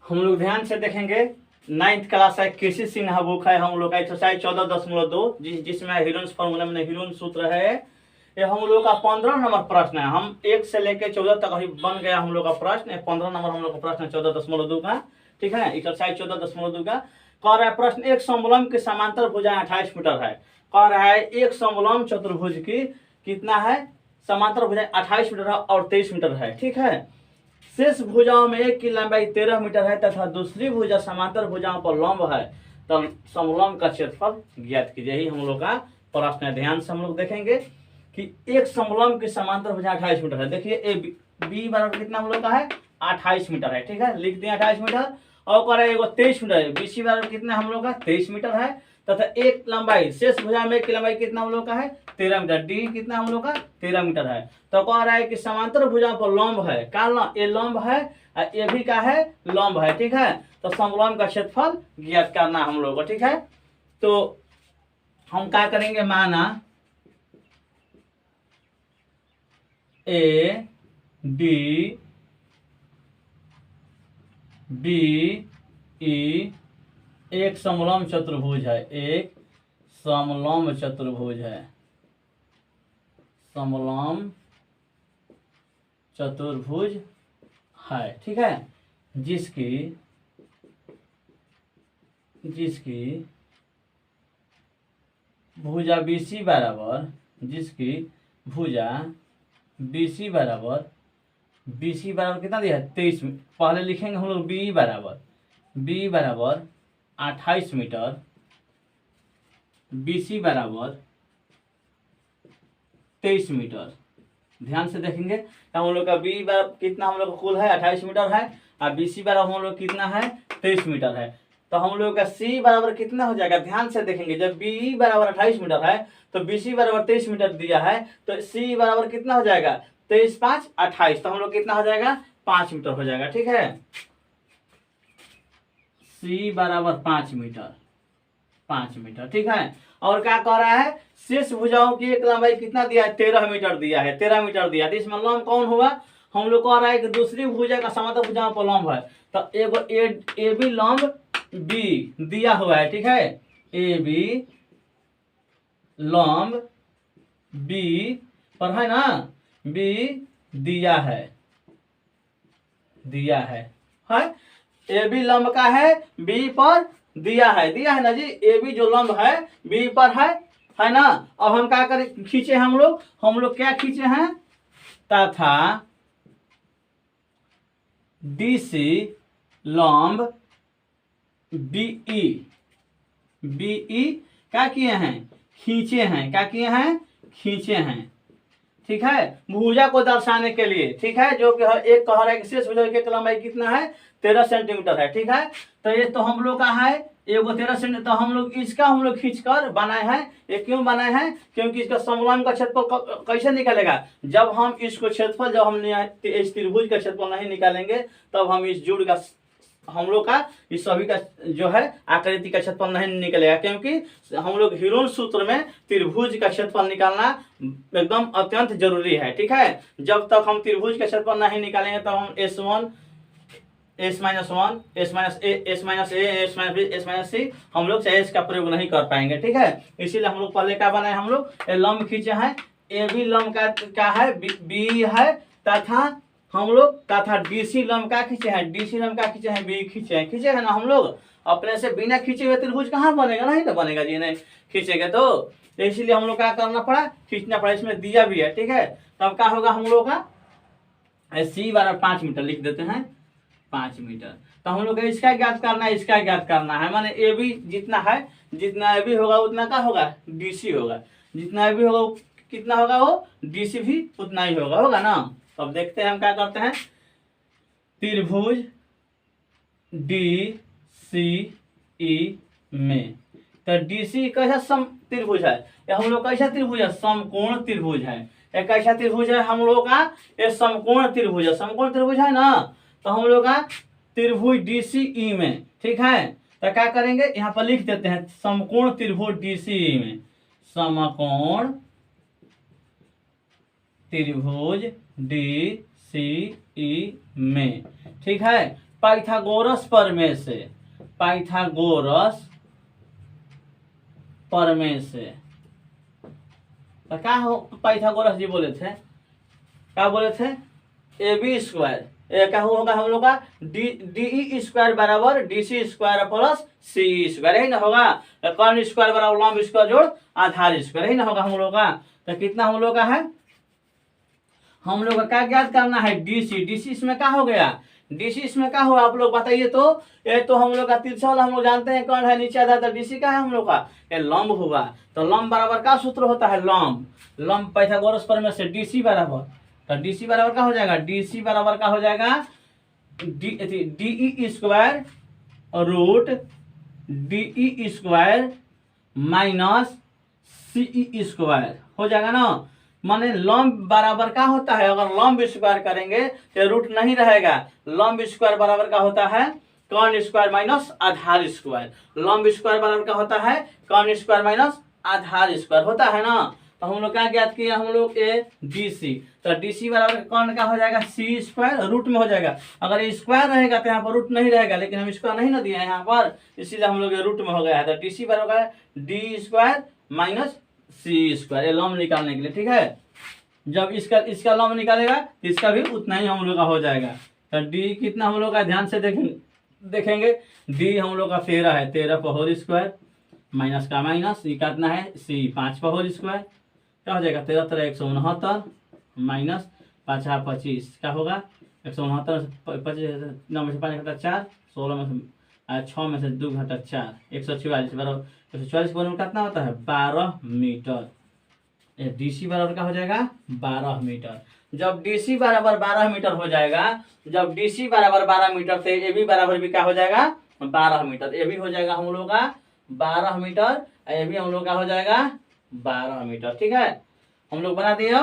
हम लोग ध्यान से देखेंगे। 9th क्लास है, कृषि सिन्हा बुक है हम लोग का, एक्सरसाइज 14.2 जिसमें हिरोन्स फॉर्मूला में हिरोन सूत्र है। ये हम लोग का 15 नंबर प्रश्न है। हम 1 से लेकर 14 तक अभी बन गया हम लोग का प्रश्न। 15 नंबर हम लोग का प्रश्न है 14.2 का। ठीक है, एक्सरसाइज 14.2 का कह रहा है प्रश्न, एक समलंब की समांतर भुजाएं 28 मीटर है। कह रहा है एक समलंब चतुर्भुज की कितना है, समांतर भुजाएं 28 मीटर है और 23 मीटर है। ठीक है, शेष भुजाओं में एक की लंबाई 13 मीटर है तथा दूसरी भुजा समांतर भुजाओं पर लंब है, तो समलंब का क्षेत्रफल ज्ञात कीजिए। यही हम लोग का प्रश्न है। ध्यान से हम लोग देखेंगे कि एक समलंब की समांतर भुजा 28 मीटर है। देखिए ए बी बराबर कितना हम लोग का है, 28 मीटर है। ठीक है, लिख दिए 28 मीटर। और कह रहा है 23 मीटर है। बीसी बराबर कितना हम लोग का 23 मीटर है तथा एक लंबाई शेष भुजा में की लंबाई कितना हम लोग का है, 13 मीटर। डी कितना हम लोग का 13 मीटर है। तो कह रहा है कि समांतर भुजा पर लंब है, का ये लंब है और ये भी का है, लंब है। ठीक है, तो समलंब का क्षेत्रफल ज्ञात करना हम लोग को। ठीक है, तो हम क्या करेंगे, माना ए डी बी ई एक समलंब चतुर्भुज है, एक समलंब चतुर्भुज है, समलंब चतुर्भुज है। ठीक है, जिसकी भुजा बीसी बराबर, जिसकी भुजा बीसी बराबर कितना दिया है, 23। पहले लिखेंगे हम लोग बी बराबर 28 मीटर, बीसी बराबर 23 मीटर। ध्यान से देखेंगे तो हम लोग का बी बराबर कितना हम लोग का कुल है 28 मीटर है और बीसी बराबर हम लोग कितना है 23 मीटर है। तो हम लोग का सी बराबर कितना हो जाएगा, ध्यान से देखेंगे। जब बी बराबर 28 मीटर है तो बीसी बराबर 23 मीटर दिया है, तो सी बराबर कितना हो जाएगा, 23 5 28। तो हम लोग कितना हो जाएगा, 5 मीटर हो जाएगा। ठीक है, सी बराबर 5 मीटर। ठीक है, और क्या कह रहा है, शेष भुजाओं की एक लंबाई कितना दिया है, 13 मीटर दिया है, 13 मीटर दिया है। तो इसमें लंब कौन हुआ, हम लोग कह रहा है कि दूसरी भुजा का समांतर भुजाओं पर लंब है, तो एगो ए बी लंब बी दिया हुआ है। ठीक है, ए बी लंब बी पर है ना, बी दिया है ए बी लंब का है, बी पर दिया है ना जी। ए बी जो लंब है बी पर है ना। अब हम क्या करें, खींचे हम लोग क्या खींचे हैं, तथा डीसी लंब बीई क्या किए हैं, खींचे हैं। ठीक है, भुजा को दर्शाने के लिए। ठीक है, जो कि एक कह रहा है कि शेष भुजा की लंबाई कितना है, 13 सेंटीमीटर है। ठीक है, तो ये तो हम लोग का है एगो 13 सेंटीमीटर। तो हम लोग इसका खींच कर बनाए हैं। ये क्यों बनाए हैं, क्योंकि इसका समलंब का क्षेत्रफल कैसे निकलेगा, जब हम इसको क्षेत्रफल जब हम इस त्रिभुज का क्षेत्रफल नहीं निकालेंगे तब हम इस जोड़ का हम लोग का इस सभी का जो है आकृति का क्षेत्रफल नहीं निकलेगा। क्योंकि हम लोग हिरोन सूत्र में त्रिभुज का क्षेत्रफल निकालना एकदम अत्यंत जरूरी है। ठीक है, जब तक हम त्रिभुज का क्षेत्रफल नहीं निकालेंगे तब हम S1 S-1 S-A हम लोग से S का प्रयोग नहीं कर पाएंगे। ठीक है, इसीलिए हम लोग पहले क्या बनाए, हम लोग लंब खींचे हैं। ए बी लंब का क्या है, बी है, तथा डीसी लंब का खींचे हैं, बी खींचे हैं ना। हम लोग अपने से बिना खींचे हुए त्रिभुज कहाँ बनेगा, नहीं तो बनेगा जी, नहीं खींचेंगे तो इसीलिए हम लोग क्या करना पड़ा, खींचना पड़ा। इसमें दिया भी है। ठीक है, तब क्या होगा, हम लोग का सी बराबर 5 मीटर लिख देते हैं, 5 मीटर। तो हम लोग इसका ज्ञात करना है, माने ए बी जितना ए बी होगा उतना क्या होगा, डीसी होगा। जितना ए बी होगा कितना होगा, वो डीसी भी उतना ही होगा ना। अब देखते हैं हम क्या करते हैं, त्रिभुज डी सी ई में, तो डीसी कैसा सम त्रिभुज है, या हम लोग कैसा त्रिभुज है, समकोण त्रिभुज है। एक कैसा त्रिभुज है हम लोग का, ये समकोण त्रिभुज है ना। तो हम लोग का त्रिभुज डीसीई में, ठीक है, तो क्या करेंगे, यहाँ पर लिख देते हैं समकोण त्रिभुज डीसीई में, समकोण त्रिभुज डीसीई में। ठीक है, पाइथागोरस प्रमेय से, पाइथागोरस प्रमेय से तो क्या हो, पाइथागोरस जी बोले थे, क्या बोले थे, ए बी स्क्वायर क्या होगा हम लोग का, डी ई स्क्वायर बराबर डी सी स्क्वायर प्लस सी स्क्वायर, यही ना होगा। कर्ण स्क्वायर बराबर लंब स्क्वायर जोड़ आधार स्क्वायर, यही ना होगा हम लोग का। तो कितना हम लोग का है, हम लोग का क्या ज्ञात करना है, डीसी। डीसी इसमें क्या हो गया, डीसी इसमें क्या हुआ आप लोग बताइए तो। ये तो हम लोग का तिरछा वाला हम लोग जानते हैं कौन है, नीचे आधा, तो डीसी का है हम लोग का, ये लंब हुआ। तो लंब बराबर का सूत्र होता है लंब, लंब पाइथागोरस प्रमेय से डीसी बराबर, तो डीसी बराबर का हो जाएगा, डीसी बराबर का हो जाएगा D square root D square minus C square हो जाएगा ना। माने लंब बराबर का होता है, अगर लंब स्क्वायर करेंगे तो रूट नहीं रहेगा। लंब स्क्वायर बराबर का होता है कर्ण स्क्वायर माइनस आधार स्क्वायर, लंब स्क्वायर बराबर का होता है कर्ण स्क्वायर माइनस आधार स्क्वायर होता है ना। तो हम लोग क्या ज्ञात किया, हम लोग ए डी सी, तो डी सी बराबर कर्ण का हो जाएगा सी स्क्वायर, रूट में हो जाएगा। अगर स्क्वायर रहेगा तो यहाँ पर रूट नहीं रहेगा, लेकिन हम स्क्वायर नहीं ना दिए यहाँ पर, इसीलिए हम लोग रूट में हो गया है। तो डी सी बराबर D square minus C square, ये लंब निकालने के लिए, ठीक है। जब इसका लंब निकालेगा तो इसका भी उतना ही हम लोग का हो जाएगा। तो डी कितना हम लोग का, ध्यान से देखेंगे डी हम लोग का 13 है, 13 पर होल स्क्वायर माइनस का माइनस, ये कितना है सी 5 पर होल स्क्वायर, क्या हो जाएगा 13 13 169 माइनस 5 25, क्या होगा 169, 25 9 में से 5 घटा 4, 16 में से 6 में से 2 घटा 4, 144 बराबर 144 बराबर कितना होता है 12 मीटर। डीसी बराबर का हो जाएगा 12 मीटर। जब डीसी बराबर 12 मीटर हो जाएगा, जब डीसी बराबर 12 मीटर से ए बी बराबर भी क्या हो जाएगा 12 मीटर, ए बी हो जाएगा हम लोग का 12 मीटर, ए बी हम लोग का हो जाएगा 12 मीटर, ठीक है। हम लोग बना दिए।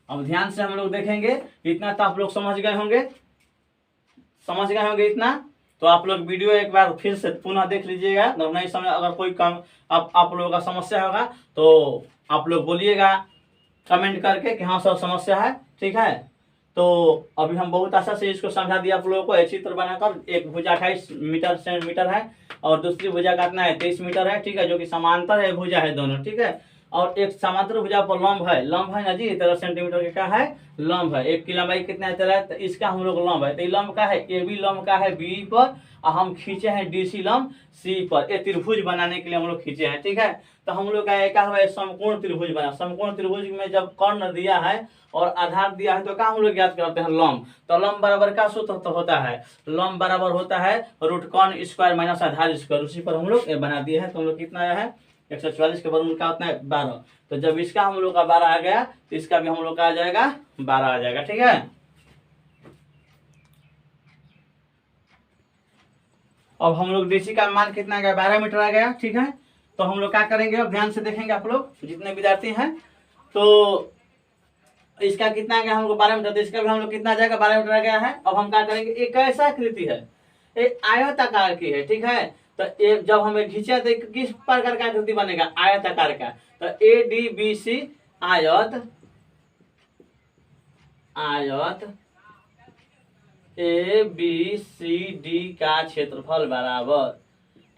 अब ध्यान से हम लोग देखेंगे, इतना तो आप लोग समझ गए होंगे, समझ गए होंगे इतना। तो आप लोग वीडियो एक बार फिर से पुनः देख लीजिएगा, नहीं समझ, अगर कोई काम आप लोगों का समस्या होगा तो आप लोग बोलिएगा कमेंट करके कि हाँ सर समस्या है, ठीक है। तो अभी हम बहुत आशा से इसको समझा दिया आप लोगों को। एक चित्र बनाकर, एक भुजा 28 मीटर सेंटीमीटर है और दूसरी भुजा का कितना है 23 मीटर है, ठीक है, जो कि समांतर है भुजा है दोनों, ठीक है। और एक समांतर भुजा पर लंब है ना जी, 13 सेंटीमीटर का क्या है लंब है। एक की लंबाई कितना है 13, तो इसका हम लोग लंब है, तो ये लंब का है ए बी, लंब का है बी पर, और हम खींचे हैं डी सी लंब सी पर, ये त्रिभुज बनाने के लिए हम लोग खींचे हैं, ठीक है। तो हम लोग का क्या हुआ, समकोण त्रिभुज बना। समकोण त्रिभुज में जब कर्ण दिया है और आधार दिया है तो क्या हम लोग याद करते हैं लंब। तो लंब बराबर का सूत्र तो होता है, लंब बराबर होता है रूट कर्ण स्क्वायर माइनस आधार स्क्वायर, उसी पर हम लोग बना दिए हैं। तो हम लोग कितना आया है 144 के वर्गमूल का उतना है 12। तो जब इसका हम लोग का 12 आ गया तो इसका भी हम लोग का आ जाएगा 12 आ जाएगा, ठीक है। अब हम लोग डीसी का मान कितना आ गया 12 मीटर आ गया, ठीक है। तो हम लोग क्या करेंगे, अब ध्यान से देखेंगे आप लोग जितने विद्यार्थी हैं। तो इसका कितना आ गया हम लोग 12 मीटर, तो इसका भी हम लोग कितना आ जाएगा 12 मीटर आ गया है। अब हम क्या करेंगे, एक ऐसा आकृति है, एक आयताकार की है, ठीक है। तो एक जब हमें खींचा तो किस प्रकार का आकृति बनेगा आयताकार का। तो ए डी बी सी आयत, आयत ए बी सी डी का क्षेत्रफल बराबर,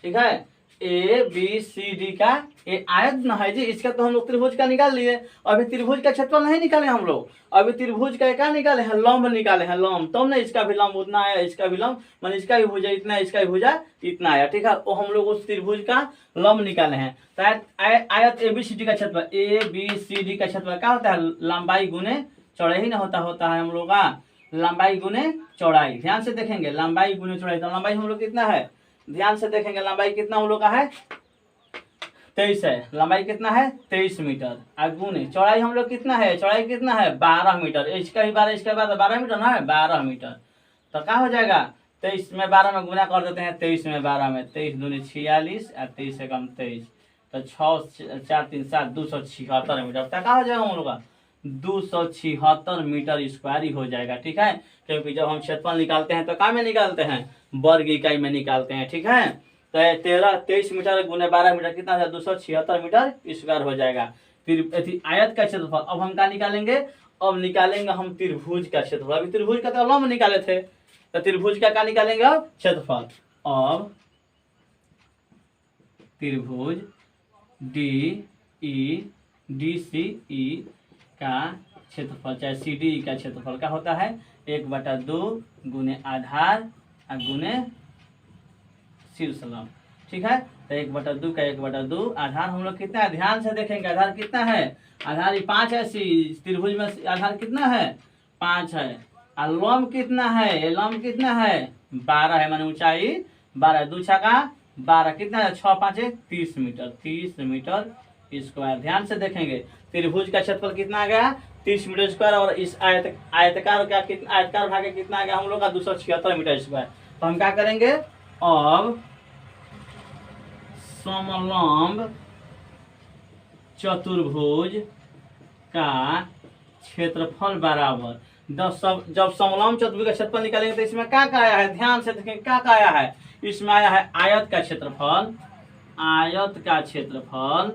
ठीक है, ए बी सी डी का ये आयत न है जी। इसका तो हम लोग त्रिभुज का निकाल लिए, अभी त्रिभुज का क्षेत्रफल नहीं निकाले हम लोग, अभी त्रिभुज का क्या निकाले हैं लंब निकाले हैं, लंब। तो हमने इसका भी लंब उतना आया, इसका भी लंब, मान इसका भी भुजा इतना, इसका भी भुजा इतना आया, ठीक है। वो हम लोग उस त्रिभुज का लंब निकाले हैं। तो आयत ए बी सी डी का क्षेत्रफल, ए बी सी डी का क्षेत्रफल क्या होता है लंबाई गुने चौड़ाई ना होता है हम लोग का, लंबाई गुने चौड़ाई। ध्यान से देखेंगे लंबाई गुने चौड़ाई, तो लंबाई हम लोग कितना है, ध्यान से देखेंगे लंबाई कितना हम लोग का है 23 है, लंबाई कितना है 23 मीटर, और गुने चौड़ाई हम लोग कितना है, चौड़ाई कितना है 12 मीटर, इसका भी 12, इसका 12 मीटर ना है 12 मीटर। तो क्या हो जाएगा 23 में 12 में गुना कर देते हैं, 23 में 12 में 23 दूनी 46 और 23 से कम 23, तो 6 4 3 7 276 मीटर। तो क्या हो जाएगा हम लोग का 276 मीटर स्क्वायर ही हो जाएगा, ठीक है। क्योंकि जब हम क्षेत्रफल निकालते हैं तो क्या में निकालते हैं वर्ग इकाई में निकालते हैं, ठीक है। तो 23 मीटर गुने 12 मीटर कितना है 276 मीटर स्क्वायर हो जाएगा। फिर आयत का क्षेत्रफल, अब हम क्या निकालेंगे अब निकालेंगे हम त्रिभुज का क्षेत्रफल। अभी त्रिभुज का तो लंब निकाले थे, तो त्रिभुज का क्या निकालेंगे अब? क्षेत्रफल। अब त्रिभुज डी ई डी सी ई का क्षेत्रफल चाहे सी डी ई का क्षेत्रफल क्या होता है? 1/2 गुने आधार गुने शीर्ष लंब। ठीक है, तो 1/2 का 1/2 आधार हम लोग कितना है ध्यान से देखेंगे। आधार कितना है? आधार ये 5 है। त्रिभुज में आधार कितना है? 5 है। और लंब कितना है? लंब कितना है? 12 है, माने ऊंचाई 12। 2 छका 12 कितना है? 6 5 30 मीटर। 30 metre square. ध्यान से देखेंगे त्रिभुज का क्षेत्रफल कितना आ गया? 30 मीटर स्क्वायर। और इस आयतकार का कितना, आयतकार भाग कितना आ गया हम लोग का? 276 मीटर स्क्वायर। तो हम क्या करेंगे अब? समलंब चतुर्भुज का क्षेत्रफल बराबर 10। जब समलंब चतुर्भुज का क्षेत्रफल निकालेंगे तो इसमें क्या क्या आया है? ध्यान से देखेंगे क्या क्या आया है। इसमें आया है आयत का क्षेत्रफल, आयत का क्षेत्रफल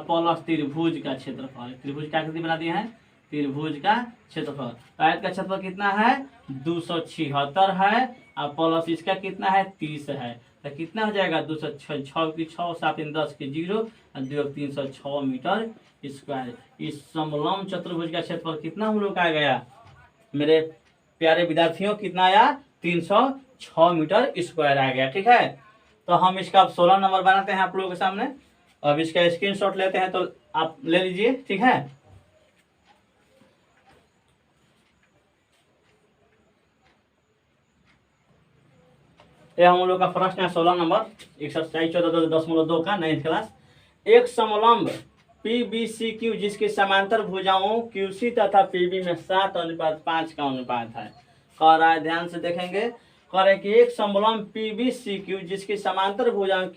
प्लस त्रिभुज का क्षेत्रफल। त्रिभुज का आकृति बना दिया है, त्रिभुज का क्षेत्रफल। तो आयत का क्षेत्रफल कितना है? 276 है। और प्लस इसका कितना है? 30 है। तो कितना हो जाएगा? 206 की 6 7 10 के 0 और 2 306 मीटर स्क्वायर। इस समलंब चतुर्भुज का क्षेत्रफल कितना हम लोग का आ गया मेरे प्यारे विद्यार्थियों? कितना आया? 306 मीटर स्क्वायर आ गया। ठीक है, तो हम इसका अब 16 नंबर बनाते हैं आप लोगों के सामने। अब इसका स्क्रीनशॉट लेते हैं, तो आप ले लीजिए। ठीक है, ये हम लोग का प्रश्न है 16 नंबर, एक्सरसाइज 14.2 का 9th क्लास। एक समलंब PBCQ जिसकी समांतर भुजाओं QC तथा PB में 7:5 का अनुपात है। कह रहा है, ध्यान से देखेंगे। कह रहे कि एक समलंब PBCQ जिसकी समांतर भुजाओं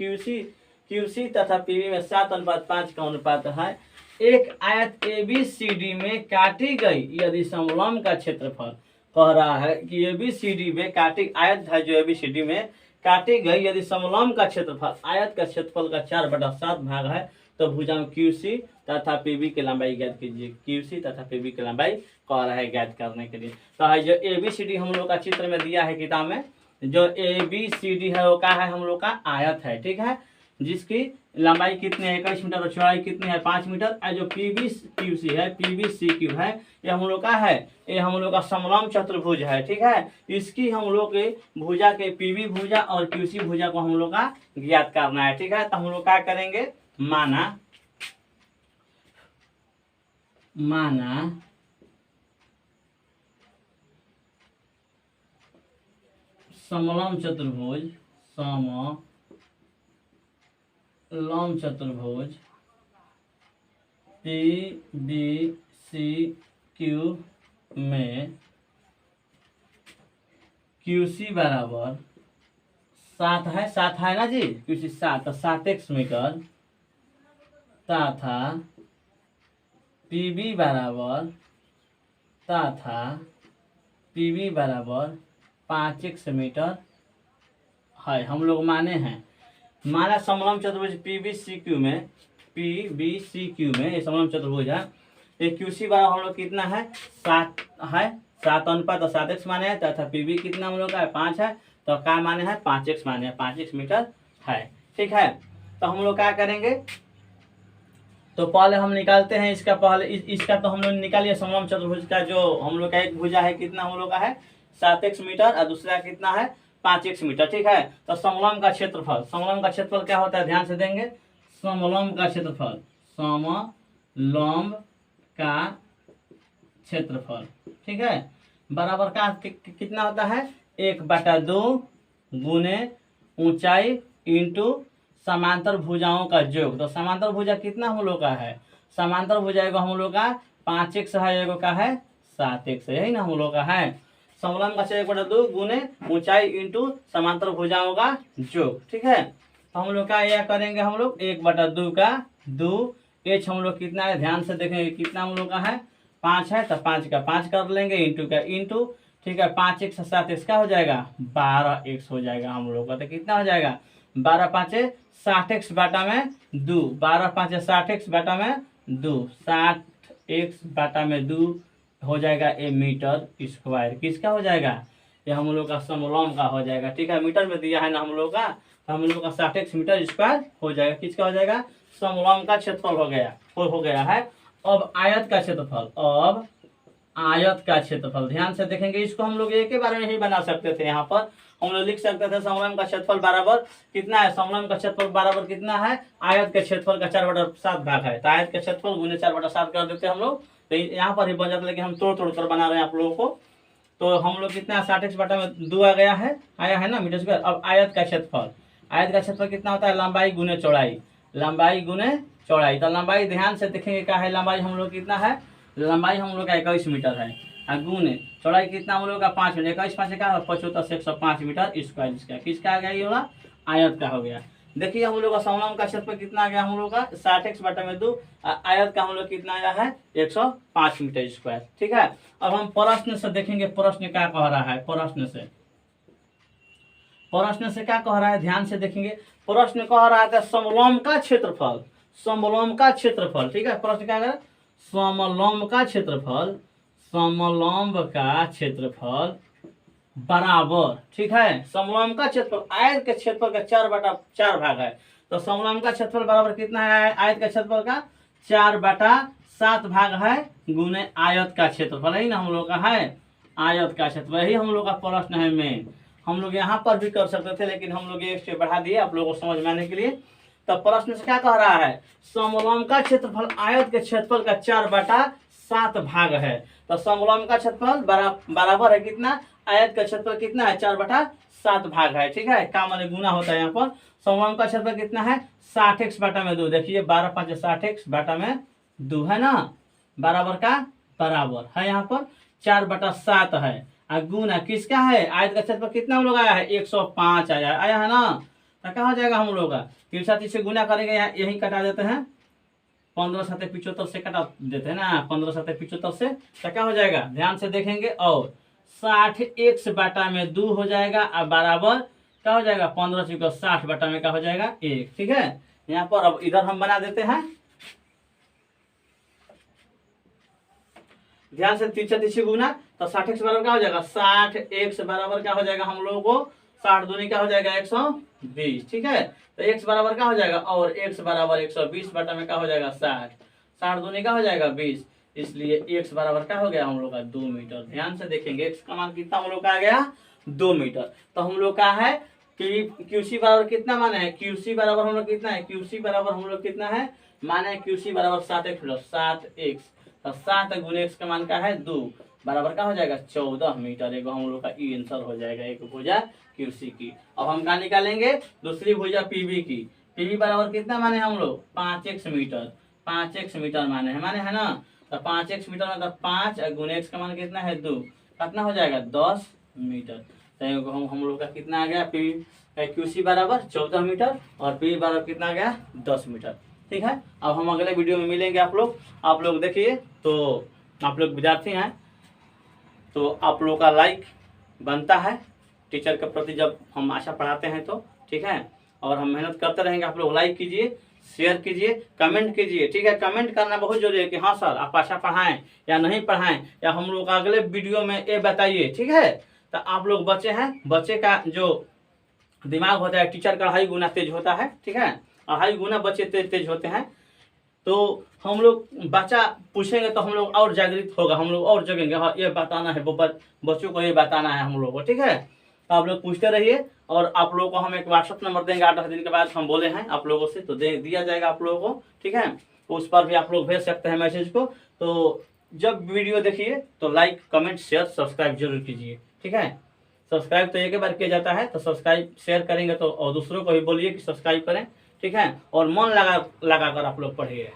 QC तथा PB में 7:5 का अनुपात है, एक आयत ABCD में काटी गई यदि समलंब का क्षेत्रफल। कह रहा है कि ABCD में काटी आयत है जो ABCD में काटी गई यदि समलंब का क्षेत्रफल आयत का क्षेत्रफल का 4/7 भाग है, तो भुजाओं QC तथा PB की लंबाई ज्ञात कीजिए। QC तथा PB की लंबाई कह रहा है ज्ञात करने के लिए। तो है जो ABCD हम लोग का चित्र में दिया है किताब में, जो ABCD है वो क्या है? हम लोग का आयत है। ठीक है, जिसकी लंबाई कितनी है? 21 मीटर और चौड़ाई कितनी है? 5 मीटर। और जो PBQC है, PBCQ है, ये हम लोग का है, ये हम लोग का समलंब चतुर्भुज है। ठीक है, इसकी हम लोग के भुजा के PB भुजा और QC भुजा को हम लोग का ज्ञात करना है। ठीक है, तो हम लोग क्या करेंगे? माना समलंब चतुर्भुज PBCQ में QC बराबर 7 है ना जी? QC 7x मीटर तथा PB बराबर 5x मीटर है। हम लोग माने हैं। माना समलंब चतुर्भुज PBCQ में ये समलंब चतुर्भुज है। ये QC बराबर हम लोग कितना है? 7 है। 7:7x माने हैं तथा PB कितना हम लोग का है? 5 है। तो क्या माने हैं? 5x माने हैं, 5x मीटर है। ठीक है, तो हम लोग क्या करेंगे? तो पहले हम निकालते हैं इसका। पहले इसका तो हम लोग निकालिए समलंब चतुर्भुज का। जो हम लोग का एक भुजा है कितना हम लोग का है? 7x मीटर और दूसरा कितना है? 5x metre. ठीक है, तो समलंब का क्षेत्रफल क्या होता है? ध्यान से देंगे। समलंब का क्षेत्रफल ठीक है, बराबर का कितना होता है? 1/2 गुने ऊंचाई इंटू समांतर भुजाओं का योग। तो समांतर भुजा कितना हम लोग का है? समांतर भुजा एगो हम लोग का 5x है, एगो का है 7x, यही ना हम लोग का है। समलंब का 1/2 गुने ऊंचाई इंटू समांतर भुजाओं का योग। ठीक है, तो हम लोग का यह करेंगे। हम लोग 1/2 का 2 h हम लोग कितना है? ध्यान से देखेंगे कितना हम लोग का है? 5 है, तो 5 का 5 कर लेंगे इंटू का इंटू। ठीक है, 5x 7x का हो जाएगा 12x हो जाएगा हम लोग का। तो कितना हो जाएगा? 12 5 60x बटा में 2, 12 5 60x बटा में 2, 60 x/2 हो जाएगा ए मीटर स्क्वायर। किसका हो जाएगा? ये हम लोग का समलोम का हो जाएगा। ठीक है, मीटर में दिया है ना हम लोग का, तो हम लोग का 60x मीटर स्क्वायर हो जाएगा। किसका हो जाएगा? समलोम का क्षेत्रफल हो गया है। अब आयत का क्षेत्रफल, अब आयत का क्षेत्रफल ध्यान से देखेंगे। इसको हम लोग एक के बारे में ही बना सकते थे। यहाँ पर हम लोग लिख सकते थे समलंब का क्षेत्रफल बराबर कितना है? समलंब का क्षेत्रफल बराबर कितना है? आयत के क्षेत्रफल का 4/7 भाग है। तो आयत के क्षेत्रफल गुने 4/7 कर देते हम लोग, तो यहाँ पर ही बन जाता है। लेकिन हम तोड़ कर बना रहे हैं आप लोगों को। तो हम लोग कितना 60x/2 आ गया है, आया है ना मीटर स्क्वायर। अब आयत का क्षेत्रफल, आयत का क्षेत्रफल कितना होता है? लंबाई गुने चौड़ाई, लंबाई गुने चौड़ाई। तो लंबाई ध्यान से देखेंगे क्या है, लंबाई हम लोग कितना है? लंबाई हम लोग का 21 मीटर है, गुने चौड़ाई कितना हम लोग का 5 मीटर। 21 5 का 75 से 105 मीटर स्क्वायर। इसका किसका आ गया? ये वाला आयत का हो गया। देखिए हम लोग का समलंब का क्षेत्रफल कितना आ गया हम लोग का? 60x/2। आयत का हम लोग कितना आया है? 105 मीटर स्क्वायर। ठीक है, अब हम प्रश्न से देखेंगे, प्रश्न क्या कह रहा है। प्रश्न से क्या कह रहा है, ध्यान से देखेंगे। प्रश्न कह रहा है समलंब का क्षेत्रफल, समलंब का क्षेत्रफल। ठीक है, प्रश्न क्या है? समलंब का क्षेत्रफल, समलंब का क्षेत्रफल बराबर। ठीक है, समलंब का क्षेत्रफल आयत के क्षेत्रफल का 4/4 भाग है। तो समलंब का क्षेत्रफल बराबर कितना है? आयत के क्षेत्रफल का 4/7 भाग है गुने आयत का क्षेत्रफल। यही ना हम लोग का है आयत का क्षेत्रफल। यही हम लोग का प्रश्न है मेन। हम लोग यहाँ पर भी कर सकते थे, लेकिन हम लोग एक स्टेप बढ़ा दिए आप लोगों को समझ में आने के लिए। तो प्रश्न से क्या कह रहा है? समलंब का क्षेत्रफल आयत के क्षेत्रफल का 4/7 भाग है। तो समलंब का क्षेत्रफल बराबर है कितना? आयत का क्षेत्रफल कितना है? 4/7 भाग है। ठीक है, का माने गुना होता है यहाँ पर। समलंब का क्षेत्रफल कितना है? 60x/2। देखिए 12 5 60x/2 है ना, बराबर का बराबर है। यहाँ पर 4/7 है, गुना किसका है? आयत का क्षेत्रफल कितना हम लोग आया है? 105 आया है ना। तो क्या हो जाएगा हम लोग का? फिर साथ इसे गुना करेंगे, यही कटा देते हैं। 15 7 75 से कटा देते हैं ना, 15 7 75 से। तो क्या हो जाएगा? ध्यान से देखेंगे। और 60x/2 हो जाएगा, और बराबर क्या हो जाएगा? 15 × 60 में क्या हो जाएगा? 1। ठीक है, यहाँ पर अब इधर हम बना देते हैं। ध्यान से 3 गुना, तो 60x बराबर क्या हो जाएगा? 60x बराबर क्या हो जाएगा हम लोगों को? 60 दूनी क्या हो जाएगा? 120। ठीक है, तो x बराबर क्या हो जाएगा? और x बराबर 120 में क्या हो जाएगा? 60। 60 दूनी क्या हो जाएगा? 20। इसलिए x बराबर क्या हो गया हम लोग का? 2 मीटर। ध्यान से देखेंगे, x का मान कितना हम लोग का आ गया? 2 मीटर। तो हम लोग का है कि QC बराबर कितना माने है? QC बराबर हम लोग कितना है? QC बराबर हम लोग कितना है माने? QC बराबर 7x + 7x। तो 7 गुने x का मान क्या है? 2, बराबर क्या हो जाएगा? 14 मीटर। एक हम लोग का ई आंसर हो जाएगा, एक भुजा QC की। अब हम क्या निकालेंगे? दूसरी भुजा PB की। PB बराबर कितना माने हम लोग? 5x metre. 5x मीटर माने है ना। तो 5x मीटर मतलब 5 गुने x का मान कितना है? 2। कितना हो जाएगा? 10 मीटर। तो हम लोग का कितना आ गया? QC बराबर 14 मीटर और PB बराबर कितना आ गया? 10 मीटर। ठीक है, अब हम अगले वीडियो में मिलेंगे। आप लोग देखिए, तो आप लोग विद्यार्थी हैं तो आप लोग का लाइक बनता है टीचर के प्रति जब हम आशा पढ़ाते हैं तो। ठीक है, और हम मेहनत करते रहेंगे। आप लोग लाइक कीजिए, शेयर कीजिए, कमेंट कीजिए। ठीक है, कमेंट करना बहुत जरूरी है कि हाँ सर आप आशा पढ़ाएं या नहीं पढ़ाएं, या हम लोग अगले वीडियो में ये बताइए। ठीक है, तो आप लोग बच्चे हैं, बच्चे का जो दिमाग होता है टीचर का 2.5 गुना तेज होता है। ठीक है, 2.5 गुना बच्चे तेज होते हैं। तो हम लोग बच्चा पूछेंगे तो हम लोग और जागृत होगा, हम लोग और जगेंगे। हाँ ये बताना है, बच्चों को ये बताना है हम लोग को। ठीक है, तो आप लोग पूछते रहिए। और आप लोगों को हम एक व्हाट्सअप नंबर देंगे, 8-10 दिन के बाद हम बोले हैं आप लोगों से, तो दिया जाएगा आप लोगों को। ठीक है, तो उस पर भी आप लोग भेज सकते हैं मैसेज को। तो जब वीडियो देखिए तो लाइक कमेंट शेयर सब्सक्राइब जरूर कीजिए। ठीक है, सब्सक्राइब तो एक ही बार किया जाता है, तो सब्सक्राइब शेयर करेंगे तो और दूसरों को भी बोलिए कि सब्सक्राइब करें। ठीक है, और मन लगा कर आप लोग पढ़िए।